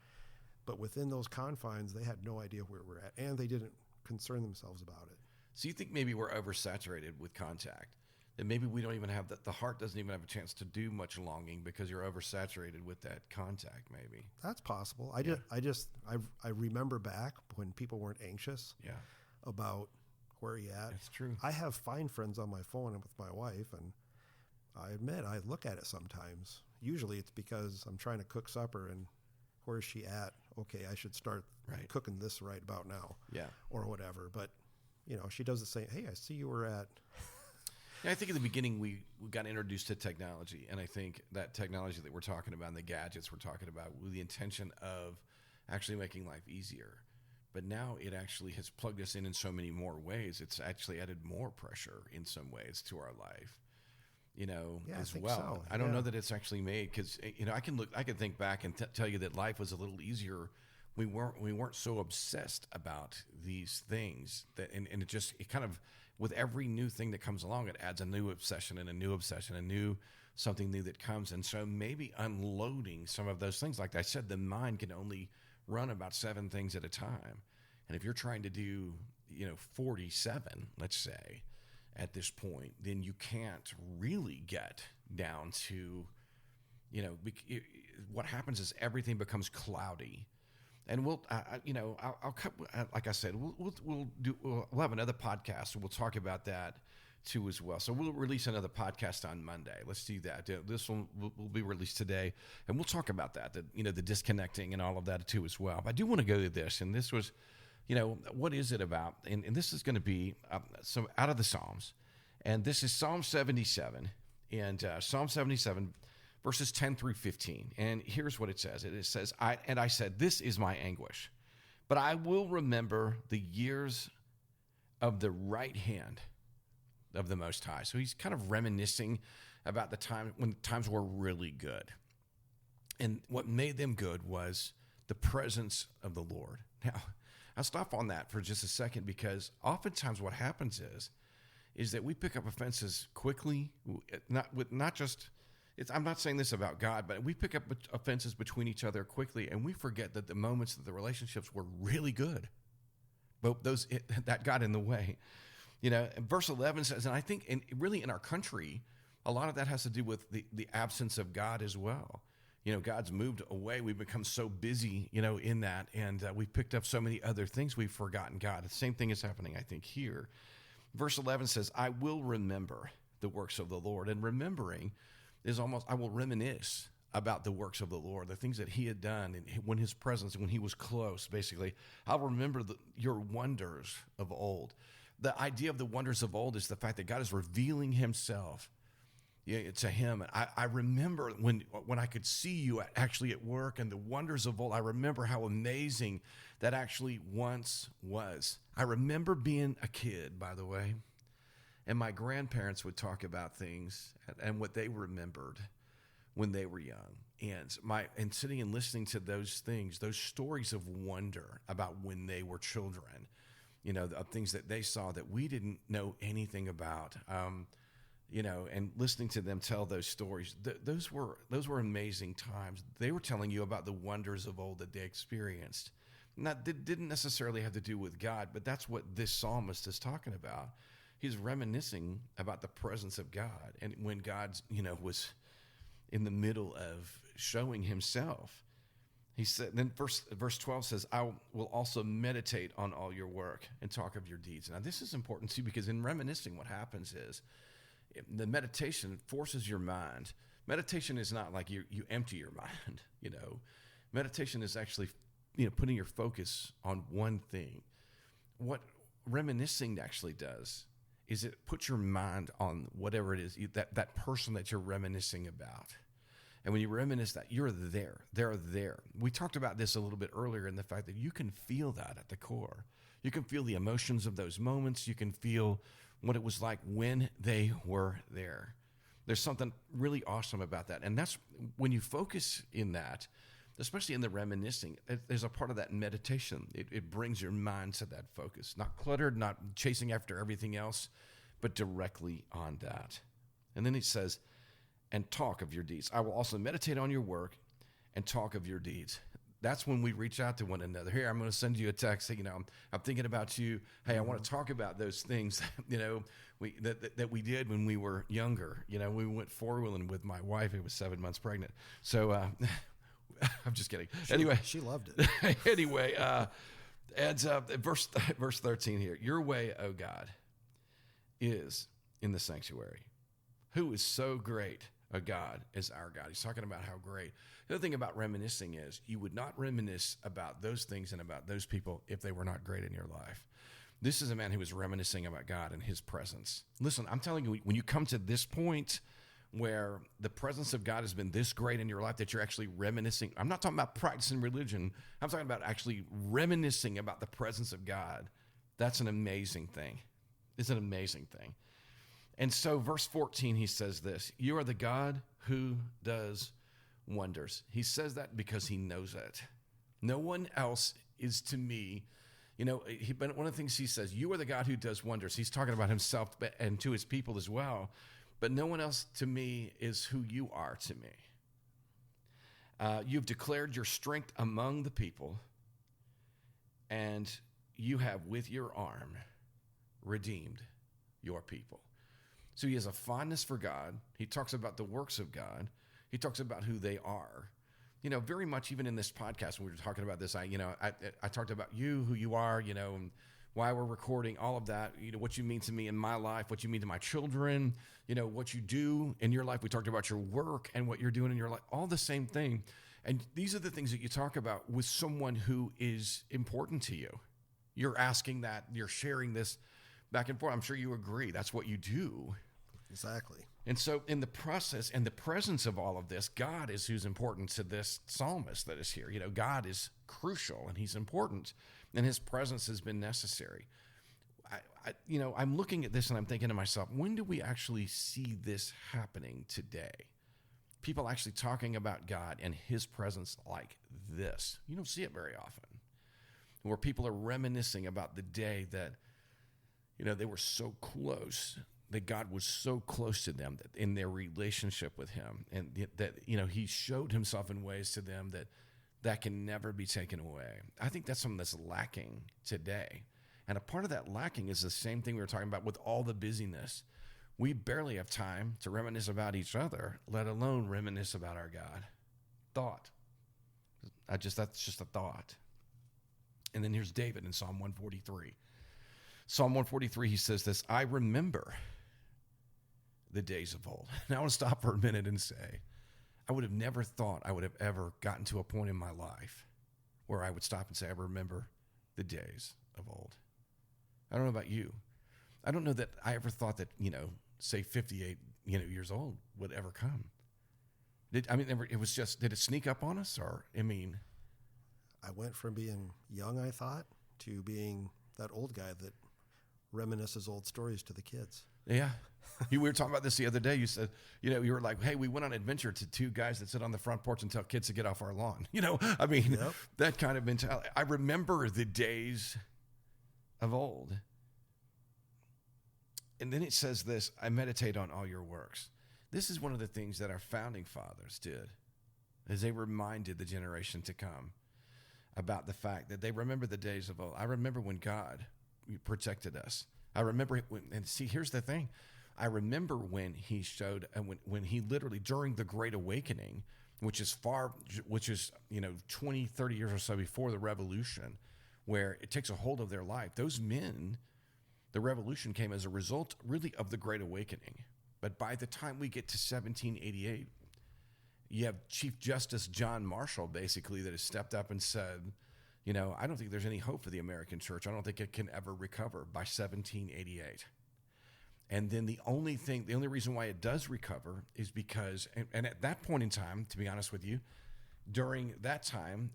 But within those confines, they had no idea where we're at, and they didn't concern themselves about it. So you think maybe we're oversaturated with contact? That maybe we don't even have the heart doesn't even have a chance to do much longing because you're oversaturated with that contact, maybe. That's possible. I remember back when people weren't anxious about where you at. That's true. I have Find Friends on my phone and with my wife, and I admit I look at it sometimes. Usually it's because I'm trying to cook supper and where is she at? Okay, I should start cooking this right about now. Yeah. Or whatever. But, she does the same. Hey, I see you were at... Yeah, I think in the beginning we got introduced to technology, and I think that technology that we're talking about and the gadgets we're talking about with the intention of actually making life easier. But now it actually has plugged us in so many more ways. It's actually added more pressure in some ways to our life, as well. So. I don't know that it's actually made because, I can think back and tell you that life was a little easier. We weren't so obsessed about these things and it kind of, with every new thing that comes along, it adds a new obsession, something new that comes. And so maybe unloading some of those things, like I said, the mind can only run about 7 things at a time. And if you're trying to do, 47, let's say, at this point, then you can't really get down to, what happens is everything becomes cloudy. And we'll cut, like I said, we'll have another podcast and we'll talk about that too as well. So we'll release another podcast on Monday. Let's do that. This one will be released today, and we'll talk about that. The disconnecting and all of that too as well. But I do want to go to this, and this was, what is it about? And this is going to be some out of the Psalms, and this is Psalm 77, and Psalm 77. Verses 10 through 15. And here's what it says. It says, I said, this is my anguish, but I will remember the years of the right hand of the Most High. So he's kind of reminiscing about the time when times were really good. And what made them good was the presence of the Lord. Now, I'll stop on that for just a second because oftentimes what happens is that we pick up offenses quickly, not just. I'm not saying this about God, but we pick up offenses between each other quickly, and we forget that the moments that the relationships were really good, but that got in the way. Verse 11 says, and I think really in our country, a lot of that has to do with the absence of God as well. God's moved away. We've become so busy, in that, and we've picked up so many other things. We've forgotten God. The same thing is happening, I think, here. Verse 11 says, I will remember the works of the Lord. And remembering is almost, I will reminisce about the works of the Lord, the things that he had done, and when his presence, when he was close, basically. I'll remember your wonders of old. The idea of the wonders of old is the fact that God is revealing himself to him. And I remember when I could see you actually at work and the wonders of old. I remember how amazing that actually once was. I remember being a kid, by the way, and my grandparents would talk about things and what they remembered when they were young. And sitting and listening to those things, those stories of wonder about when they were children, of things that they saw that we didn't know anything about. And listening to them tell those stories, those were amazing times. They were telling you about the wonders of old that they experienced. That didn't necessarily have to do with God, but that's what this psalmist is talking about. He's reminiscing about the presence of God, and when God, was in the middle of showing himself. He said, then verse 12 says, I will also meditate on all your work and talk of your deeds. Now, this is important too, because in reminiscing, what happens is, the meditation forces your mind. Meditation is not like you empty your mind, Meditation is actually, putting your focus on one thing. What reminiscing actually does is it puts your mind on whatever it is, that person that you're reminiscing about. And when you reminisce that, you're there. They're there. We talked about this a little bit earlier in the fact that you can feel that at the core. You can feel the emotions of those moments. You can feel what it was like when they were there. There's something really awesome about that. And that's when you focus in that, especially in the reminiscing, there's a part of that meditation. It brings your mind to that focus, not cluttered, not chasing after everything else, but directly on that. And then it says, and talk of your deeds. I will also meditate on your work and talk of your deeds. That's when we reach out to one another. Here, I'm going to send you a text. I'm thinking about you. Hey, I want to talk about those things, that we did when we were younger. We went four-wheeling with my wife, who was 7 months pregnant. So I'm just kidding. Anyway, she loved it. Anyway, verse 13 here. Your way, O God, is in the sanctuary. Who is so great a God is our God. He's talking about how great. The other thing about reminiscing is you would not reminisce about those things and about those people if they were not great in your life. This is a man who was reminiscing about God and his presence. Listen, I'm telling you, when you come to this point where the presence of God has been this great in your life that you're actually reminiscing, I'm not talking about practicing religion. I'm talking about actually reminiscing about the presence of God. That's an amazing thing. It's an amazing thing. And so verse 14, he says this, you are the God who does wonders. He says that because he knows it. No one else is to me, but one of the things he says, you are the God who does wonders. He's talking about himself and to his people as well. But no one else to me is who you are to me. You've declared your strength among the people, and you have with your arm redeemed your people. So he has a fondness for God. He talks about the works of God. He talks about who they are. Very much even in this podcast, when we were talking about this, I talked about you, who you are, and why we're recording, all of that, what you mean to me in my life, what you mean to my children, what you do in your life. We talked about your work and what you're doing in your life, all the same thing. And these are the things that you talk about with someone who is important to you. You're asking that, you're sharing this back and forth. I'm sure you agree. That's what you do. Exactly. And so in the process and the presence of all of this, God is who's important to this psalmist that is here. God is crucial and he's important, and his presence has been necessary. I'm looking at this and I'm thinking to myself, when do we actually see this happening today? People actually talking about God and his presence like this. You don't see it very often, where people are reminiscing about the day that they were so close, that God was so close to them that in their relationship with him, and that, he showed himself in ways to them that can never be taken away. I think that's something that's lacking today. And a part of that lacking is the same thing we were talking about with all the busyness. We barely have time to reminisce about each other, let alone reminisce about our God. Thought. That's just a thought. And then here's David in Psalm 143. Psalm 143, he says this, I remember the days of old. Now I want to stop for a minute and say, I would have never thought I would have ever gotten to a point in my life where I would stop and say, I remember the days of old. I don't know about you. I don't know that I ever thought that, say 58, years old would ever come. Did it sneak up on us? I went from being young, I thought, to being that old guy that reminisces old stories to the kids. Yeah. We were talking about this the other day. You said, you were like, hey, we went on an adventure to two guys that sit on the front porch and tell kids to get off our lawn. Yep. That kind of mentality. I remember the days of old. And then it says this, I meditate on all your works. This is one of the things that our founding fathers did, is they reminded the generation to come about the fact that they remember the days of old. I remember when God protected us. I remember and see, here's the thing. I remember when he showed, when he literally, during the Great Awakening, which is 20, 30 years or so before the revolution, where it takes a hold of their life. Those men, the revolution came as a result really of the Great Awakening. But by the time we get to 1788, you have Chief Justice John Marshall, basically, that has stepped up and said, I don't think there's any hope for the American church. I don't think it can ever recover by 1788. And then the only reason why it does recover is because, and at that point in time, to be honest with you, during that time,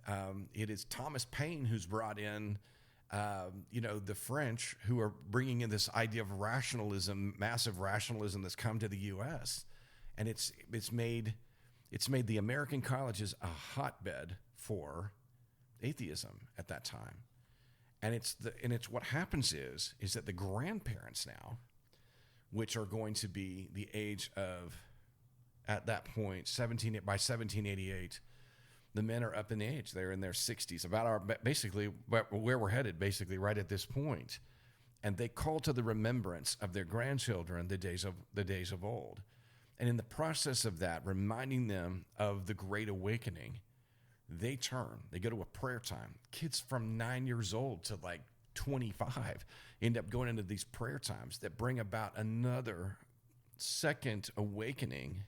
it is Thomas Paine who's brought in, the French, who are bringing in this idea of rationalism, massive rationalism that's come to the U.S. And it's made the American colleges a hotbed for atheism at that time. And it's what happens is that the grandparents now, which are going to be the age of, at that point, by 1788, the men are up in age. They're in their 60s, basically where we're headed, basically right at this point. And they call to the remembrance of their grandchildren the days of old. And in the process of that, reminding them of the Great Awakening, they go to a prayer time. Kids from 9 years old to like 25 end up going into these prayer times that bring about another second awakening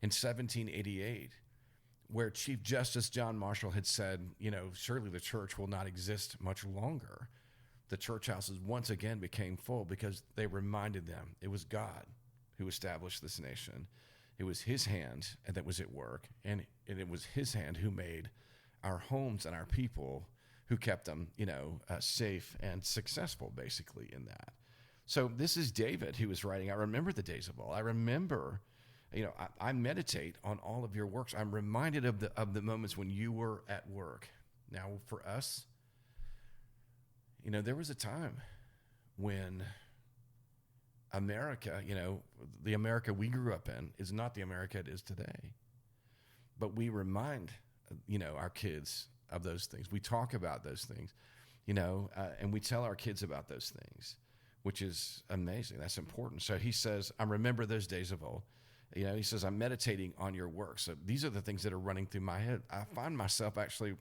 in 1788, where Chief Justice John Marshall had said, surely the church will not exist much longer. The church houses once again became full because they reminded them it was God who established this nation. It was his hand that was at work, and it was his hand who made our homes and our people, who kept them, safe and successful, basically, in that. So this is David who was writing, I remember the days of old. I remember, I meditate on all of your works. I'm reminded of the moments when you were at work. Now, for us, there was a time when America, the America we grew up in is not the America it is today. But we remind, our kids of those things. We talk about those things, and we tell our kids about those things, which is amazing. That's important. So he says, I remember those days of old. He says, I'm meditating on your work. So these are the things that are running through my head. I find myself actually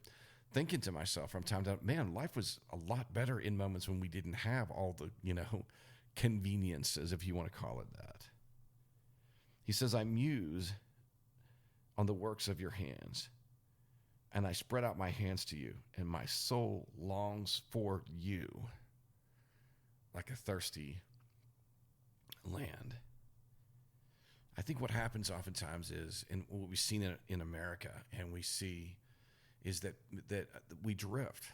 thinking to myself from time to time, man, life was a lot better in moments when we didn't have all the, conveniences, if you want to call it that. He says, I muse on the works of your hands, and I spread out my hands to you, and my soul longs for you like a thirsty land. I think what happens oftentimes is, and what we've seen in America, and we see, is that we drift.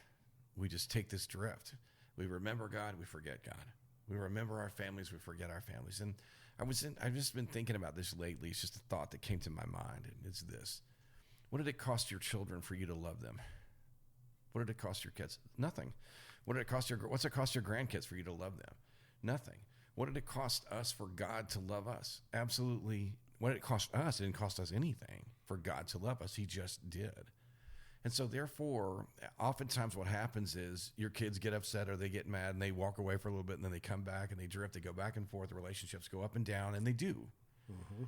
We just take this drift. We remember God, we forget God. We remember our families, we forget our families. And I've just been thinking about this lately. It's just a thought that came to my mind, and it's this. What did it cost your children for you to love them? What did it cost your kids? Nothing. What's it cost your grandkids for you to love them? Nothing. What did it cost us for God to love us? Absolutely. What did it cost us? It didn't cost us anything for God to love us. He just did. And so therefore, oftentimes what happens is your kids get upset or they get mad and they walk away for a little bit and then they come back and they drift, they go back and forth, the relationships go up and down, and they do. Mm-hmm.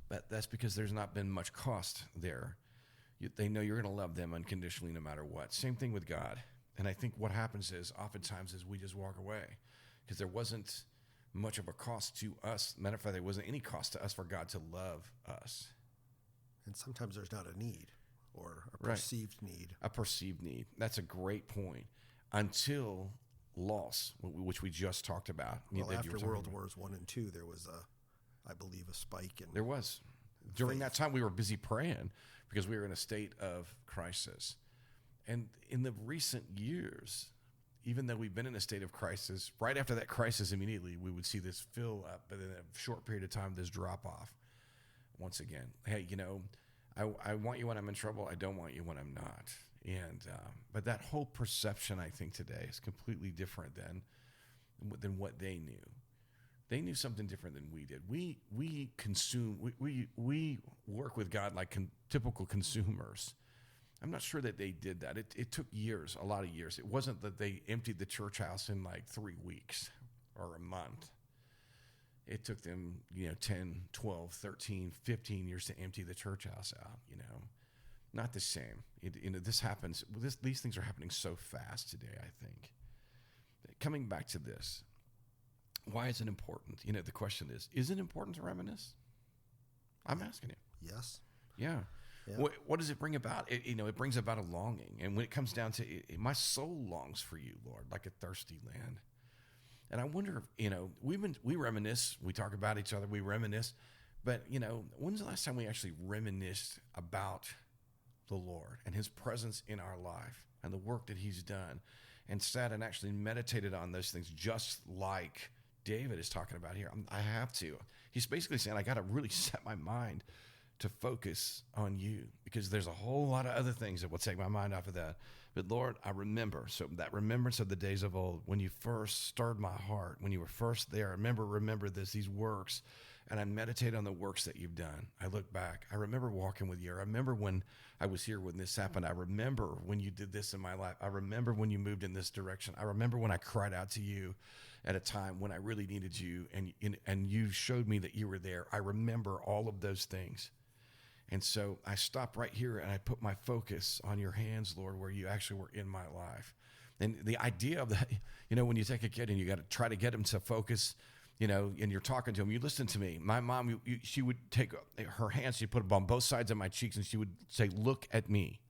But that's because there's not been much cost there. They know you're going to love them unconditionally no matter what. Same thing with God. And I think what happens is oftentimes is we just walk away because there wasn't much of a cost to us. Matter of fact, there wasn't any cost to us for God to love us. And sometimes there's not a need or a perceived need. A perceived need. That's a great point. Until loss, which we just talked about. Well, after World Wars I and II, there was, I believe, a spike in There was. During that time, we were busy praying because we were in a state of crisis. And in the recent years, even though we've been in a state of crisis, right after that crisis, immediately we would see this fill up, but in a short period of time, this drop off. Once again, hey, I want you when I'm in trouble. I don't want you when I'm not. And but that whole perception, I think, today is completely different than what they knew. They knew something different than we did. We consume. We work with God like typical consumers. I'm not sure that they did that. It took years, a lot of years. It wasn't that they emptied the church house in like 3 weeks or a month. It took them, 10, 12, 13, 15 years to empty the church house out, Not the same. This happens. These things are happening so fast today, I think. Coming back to this, why is it important? The question is it important to reminisce? I'm asking you. Yes. Yeah. What does it bring about? It brings about a longing. And when it comes down to it, my soul longs for you, Lord, like a thirsty land. And I wonder, we reminisce, we talk about each other, we reminisce, but, when's the last time we actually reminisced about the Lord and his presence in our life and the work that he's done and sat and actually meditated on those things just like David is talking about here? I have to. He's basically saying, I got to really set my mind to focus on you because there's a whole lot of other things that will take my mind off of that. But Lord, I remember. So that remembrance of the days of old, when you first stirred my heart, when you were first there, remember these works, and I meditate on the works that you've done. I look back. I remember walking with you. I remember when I was here when this happened. I remember when you did this in my life. I remember when you moved in this direction. I remember when I cried out to you at a time when I really needed you, and you showed me that you were there. I remember all of those things. And so I stopped right here and I put my focus on your hands, Lord, where you actually were in my life. And the idea of that, when you take a kid and you got to try to get him to focus, and you're talking to him, you listen to me. My mom, she would take her hands, she'd put them on both sides of my cheeks, and she would say, look at me.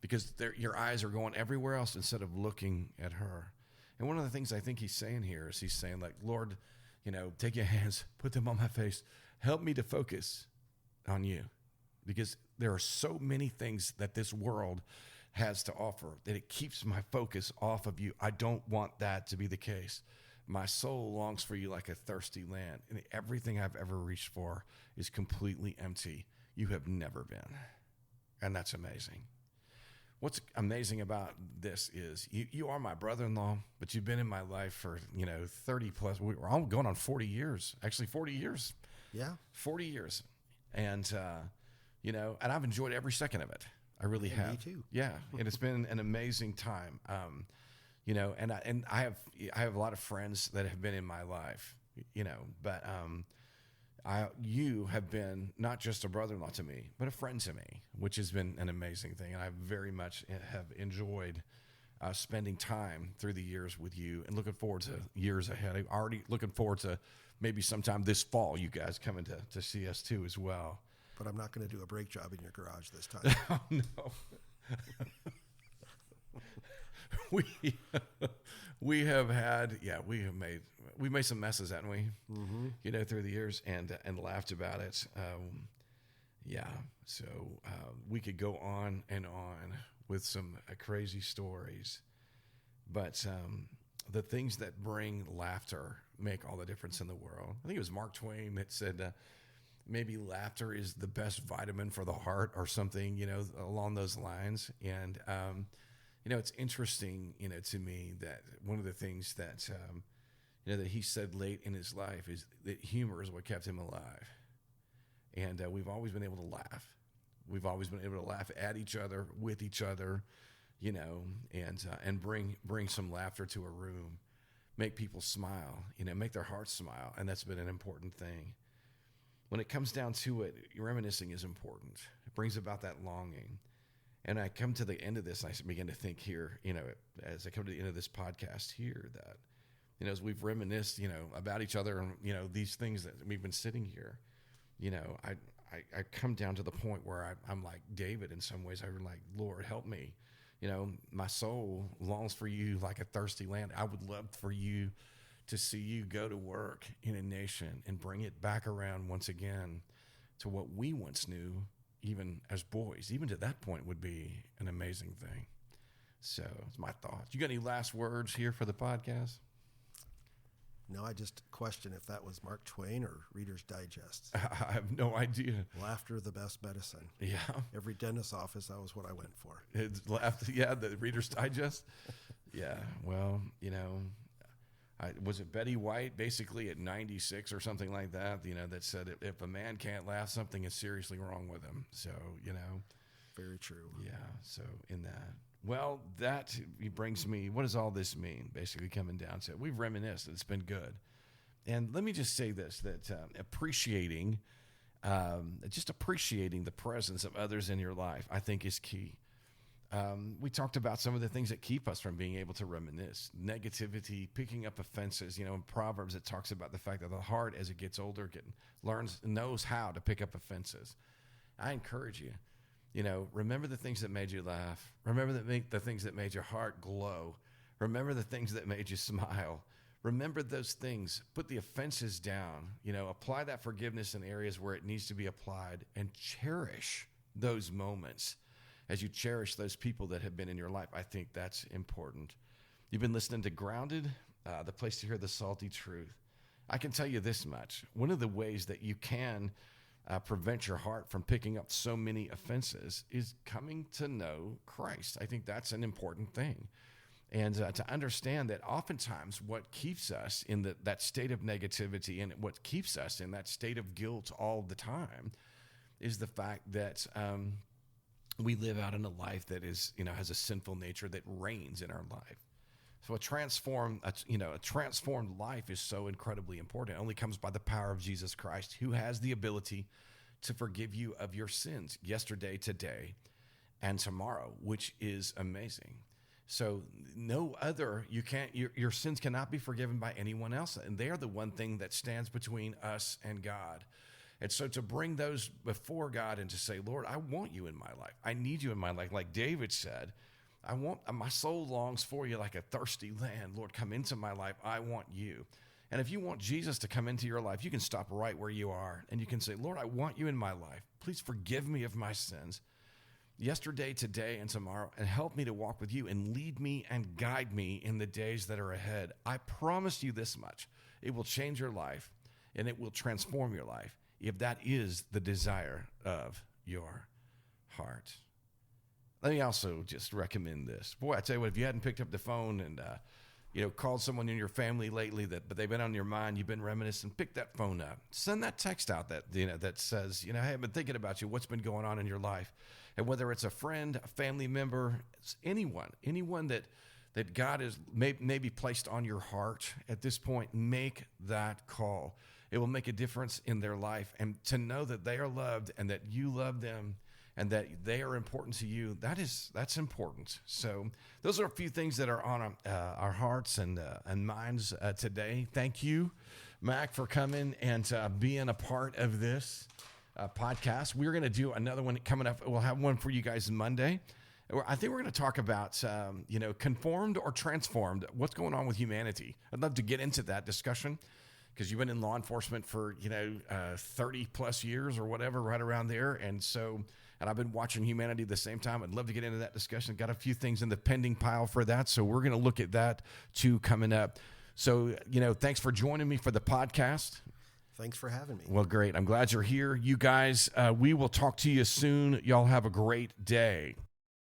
Because your eyes are going everywhere else instead of looking at her. And one of the things I think he's saying here is he's saying, like, Lord, take your hands, put them on my face. Help me to focus on you, because there are so many things that this world has to offer that it keeps my focus off of you. I don't want that to be the case. My soul longs for you like a thirsty land, and everything I've ever reached for is completely empty. You have never been, and that's amazing. What's amazing about this is you are my brother-in-law, but you've been in my life for 30 plus. We're all going on 40 years, actually 40 years. Yeah, 40 years. And, and I've enjoyed every second of it. I really have. Me too. Yeah. And it's been an amazing time. And I have a lot of friends that have been in my life, but, you have been not just a brother-in-law to me, but a friend to me, which has been an amazing thing. And I very much have enjoyed, spending time through the years with you and looking forward to years ahead. I'm already looking forward to maybe sometime this fall, you guys coming to see us too as well. But I'm not going to do a brake job in your garage this time. Oh, no. we have made some messes, haven't we? Mm-hmm. Through the years and laughed about it. So we could go on and on with some crazy stories, but the things that bring laughter make all the difference in the world. I think it was Mark Twain that said maybe laughter is the best vitamin for the heart or something, along those lines. And, it's interesting, to me that one of the things that, that he said late in his life is that humor is what kept him alive. And we've always been able to laugh. We've always been able to laugh at each other, with each other, and bring some laughter to a room, make people smile, make their hearts smile. And that's been an important thing. When it comes down to it, reminiscing is important. It brings about that longing. And I come to the end of this, and I begin to think here, as I come to the end of this podcast here, that, as we've reminisced, about each other and, these things that we've been sitting here, I come down to the point where I'm like David in some ways. I'm like, Lord, help me. My soul longs for you like a thirsty land. I would love for you to see you go to work in a nation and bring it back around once again to what we once knew, even as boys. Even to that point would be an amazing thing. So it's my thoughts. You got any last words here for the podcast? No, I just question if that was Mark Twain or Reader's Digest. I have no idea. Laughter, the best medicine. Yeah. Every dentist's office, that was what I went for. It's laughter, yeah, the Reader's Digest. Yeah, well, was it Betty White basically at 96 or something like that, that said if a man can't laugh, something is seriously wrong with him. So, Very true. Yeah, so in that. Well, that brings me, what does all this mean? Basically coming down to it. We've reminisced. It's been good. And let me just say this, that appreciating the presence of others in your life, I think is key. We talked about some of the things that keep us from being able to reminisce. Negativity, picking up offenses. In Proverbs, it talks about the fact that the heart, as it gets older, knows how to pick up offenses. I encourage you. Remember the things that made you laugh. Remember the things that made your heart glow. Remember the things that made you smile. Remember those things. Put the offenses down. Apply that forgiveness in areas where it needs to be applied, and cherish those moments as you cherish those people that have been in your life. I think that's important. You've been listening to Grounded, the place to hear the salty truth. I can tell you this much. One of the ways that you can prevent your heart from picking up so many offenses is coming to know Christ. I think that's an important thing. And to understand that oftentimes what keeps us in that state of negativity and what keeps us in that state of guilt all the time is the fact that we live out in a life that is, has a sinful nature that reigns in our life. So a transformed life is so incredibly important. It only comes by the power of Jesus Christ, who has the ability to forgive you of your sins yesterday, today, and tomorrow, which is amazing. So your sins cannot be forgiven by anyone else. And they are the one thing that stands between us and God. And so to bring those before God and to say, Lord, I want you in my life. I need you in my life. Like David said, my soul longs for you like a thirsty land. Lord, come into my life. I want you. And if you want Jesus to come into your life, you can stop right where you are. And you can say, Lord, I want you in my life. Please forgive me of my sins yesterday, today, and tomorrow, and help me to walk with you and lead me and guide me in the days that are ahead. I promise you this much. It will change your life, and it will transform your life if that is the desire of your heart. Let me also just recommend this. Boy, I tell you what, if you hadn't picked up the phone and called someone in your family lately but they've been on your mind, you've been reminiscing, pick that phone up. Send that text out that says, hey, I've been thinking about you. What's been going on in your life? And whether it's a friend, a family member, it's anyone that God has maybe placed on your heart at this point, make that call. It will make a difference in their life. And to know that they are loved and that you love them and that they are important to you, that's important. So those are a few things that are on our hearts and minds today. Thank you, Mac, for coming and being a part of this podcast. We're going to do another one coming up. We'll have one for you guys Monday. I think we're going to talk about, conformed or transformed. What's going on with humanity? I'd love to get into that discussion because you've been in law enforcement for, 30 plus years or whatever, right around there. And I've been watching humanity at the same time. I'd love to get into that discussion. Got a few things in the pending pile for that. So we're going to look at that too coming up. So, thanks for joining me for the podcast. Thanks for having me. Well, great. I'm glad you're here. You guys, we will talk to you soon. Y'all have a great day.